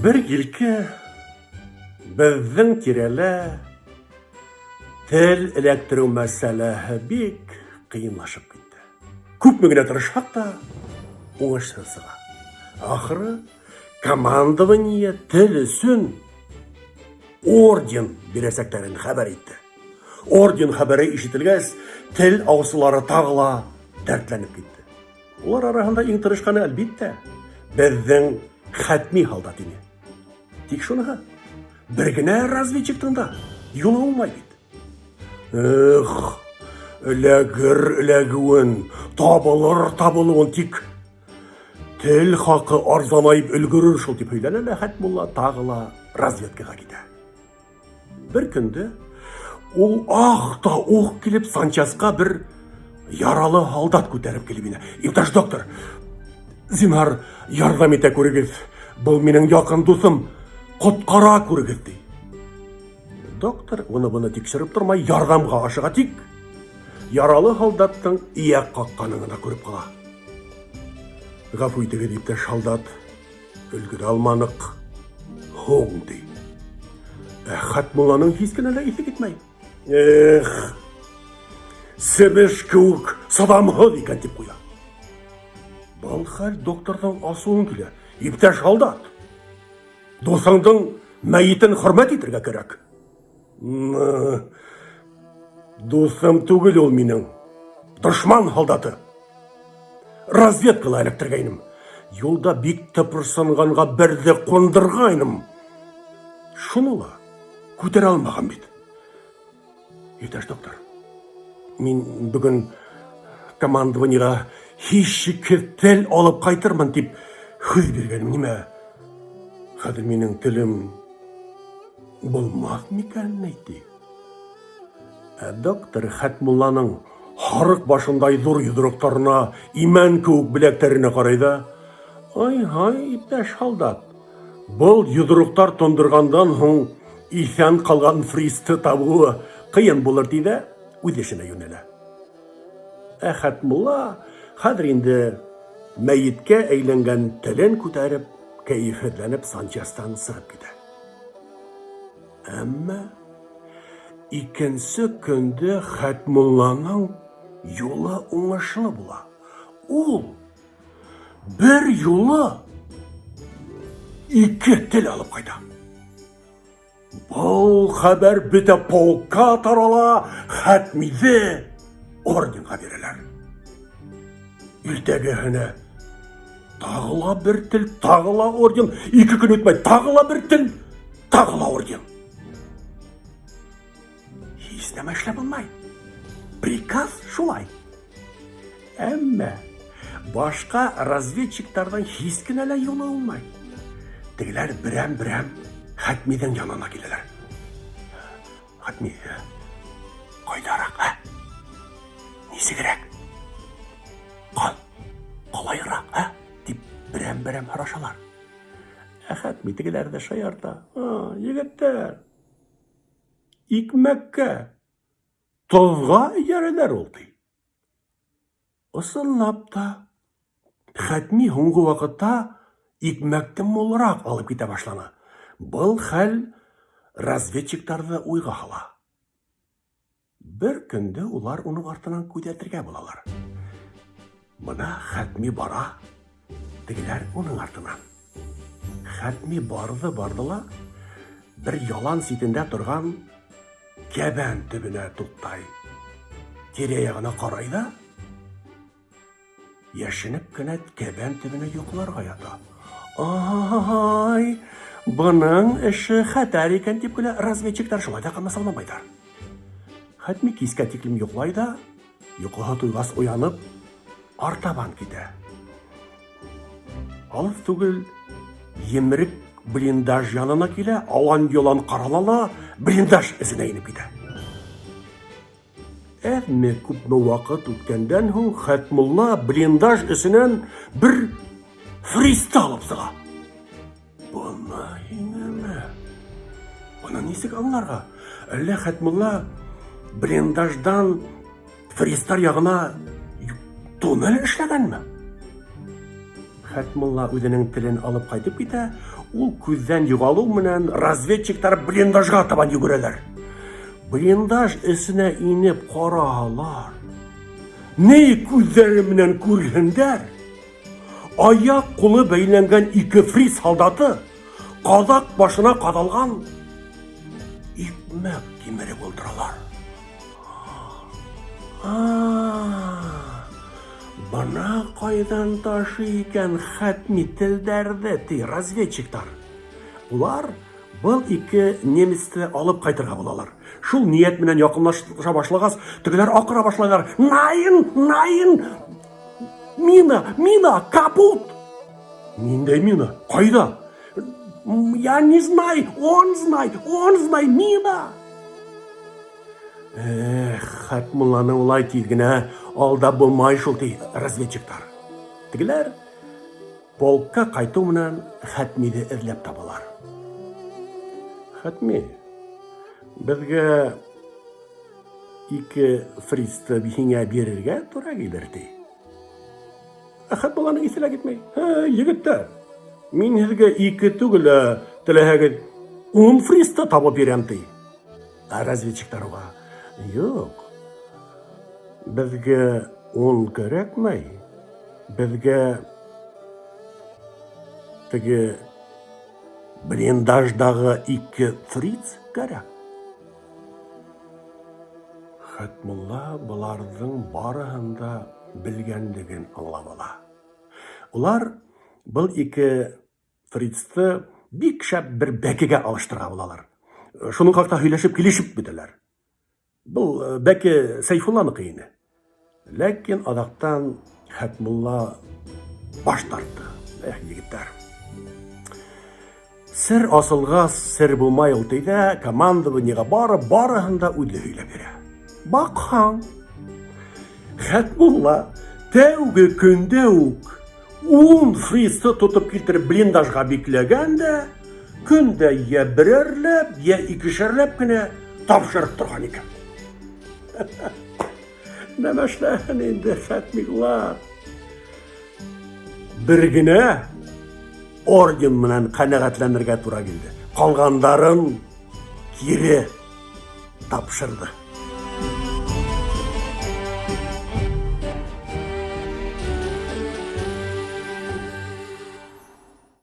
Bir ilki bizden tirele tel elektro meselehe bik kıyınlaşıp gitti. Küpmügüne tırışak da oğaşsızığa. Ahırı komandovaniye tel üsün orden bireseklerin haber etti. Orden haberi işitilgez tel ağısıları tağla dertlenip gitti. Ular arasında en tırışkanı elbette bizden hatmi haldatini. Tik şunu birgine razvedçiktinde yola olmaydı. Ölegün, tabılığın tik. Tel hakkı arzamayıp ülgürür şul tip hüylene Hatmulla tağıla razvedkega gide. Bir günde ol ağda oğ kilip Sanchaska bir yaralı haldat көтеріп келіп еді. İmtaş doktor, zinhar yardım ете көрегіз. Бұл менің yakın досым, құтқара көрегіз dey. Доктор оны-бұны тексеріп тұрмай yardımға ашыға тик. Yaralı халдаттың ияқ қаққаныңына көріп қала. Ғафу етеге дейіпті шалдат, үлгіде алманық, хоң dey. Хатмулланың хискенелі есі кетмей. Себеш көк садамғы дейкен деп қоя. Бұл хал доктордың асуын келе, епті шалдат. Досаңдың мәйітін құрмет етірге керек. Досым түгіл ол менің. Дұшман халдаты. Разведкала электіргейнім. Yolda бек тыпырсынғанға бірді қондырғайным. Шуныла, көтер алмаған бет. Еташ доктор, мен бүгін командованиға хищикке тел алып қайтырмын деп хөз бергенім неме? Қазір менің тілім болмақ мекенін айтты. Доктор Хатмулланың харық башындай зор юдырықтарына, имен көк білектеріне қарайды. Ай, иптәш халдат. Бұл юдырықтар тондырғандан соң исән қалған фристі табуы қиын болыр дейді, өдешіне йөнелі. Хатмулла қазір енді мәйітке әйленген тілін көтеріп, кәйіфетленіп Санчастан сығып кеді. Әмі икенсі күнді Хатмулланың yolu оңашылы була. Ол bir yolu iki til алып қайда. Бұл хабар біті полка тарала, Хатмиді орденға берілер. Ертегіхіне тағыла бір тіл, тағыла орден, 2 күн өтмей тағыла бір тіл, тағыла орден. Еснеме ішлеп болмай. Приказ шулай. Әмі башқа разведчиктардан хискінелі yolu olmay. Тегілер бірәм Хатмидің янына келелер. Хатми, қайдарақ, несі керек? Қалайырақ, деп бірәм харашалар. Хатми тегілерді шаярда. Егеттер, икмәкке тозға ерелер олды. Осылап та, Хатми хуңғы вақытта икмәкті молырақ алып кете башланы. Бұл хәл разведчиктарды ойға қала. Бір күнді олар оның артынан көтертірге болалар. Мұна Хатми бара, тегілер оның артынан. Хатми бардыла, бір ялан сетінде тұрған кәбән түбіне тұттай. Тереяғына қарайда, яшініп кінет кәбән түбіне юқларға ята. Ай, бұның іші хәтәр екен деп күлі разведчиктар шылайда қамас алмайдар. Хатми киске тиклім юқлайда, юқыға туйғас оянып, артабан кете. Алып түгіл, емірік блиндаж янына келе, алан-йолан қаралала, блиндаж ізіне еніп кете. Әмі күпні вақыт өткенден хүн Хатмулла блиндаж ізінен бір фристі алып сыға. Бұны еңімі. Бұны несік аңларға? Әлі Хатмулла блиндаждан фристар яғына тоннель эшләгәнме? Хәтмулла үзенең телен алып кайтып китә, ул күздән югалу менән разведчиктар блиндажга табан йөгерәләр. Блиндаж эсенә инеп караалар. Ни күзләре менән күргәндәр? Аяк кулы бәйләнгән ике фриз солдаты казак башына кадалган икмәк кимереп утыралар. Бана кайдан ташый икән хәтми телдәрде ти разведчиктар. Улар был ике немецне алып кайтырга булалар. Шул ният менән якынлаша башлагас, тегеләр акыра башлайлар. Найн, найн! Мина, капут! Ниндәй мина? Кайда? Я не знаю, он знай, мина! Хәтмулланы улай тиз генә алда булмай шул ти разведчиктар. Тегеләр полкка кайту менән Хәтмине эзләп табалар. Хәтми, безгә ике фризны бихиңә бирергә туры килер ди. Хәтмулланың исенә китмәй. Егеттәр, мин сезгә ике түгел, теләһәгез 10 фризны табып бирәм ди. Разведчиктар уга: "Юк. Безгә 10 кирәкмәй. Безгә теге блиндаждагы ике фриц кирәк." Хәтмулла буларның барыһын да белгәнлеген аңлап ала. Улар был ике фрицты бик шәп бер бәкегә алыштыра булалар. Шуның хакта һөйләшеп килешеп бетәләр. Бұл бәке Сейфулланыкы ине. Ләкин адактан Хәтмулла баш тартты. Егеттәр. Сер асылгас, сер булмай ул тейдә, командованиегә барыһын да үзе һөйләп бирә. Бакһаң, Хәтмулла тәүге көндә үк 10 фризны тотып килтереп блиндажга бикләгән дә, көндә я берәрләп, я икешәрләп кенә тапшырып торган икән. Нәмә эшләһен инде Хәтмулла? Бер генә орден менән канәгатьләнергә туры килде. Калгандарын кире тапшырды.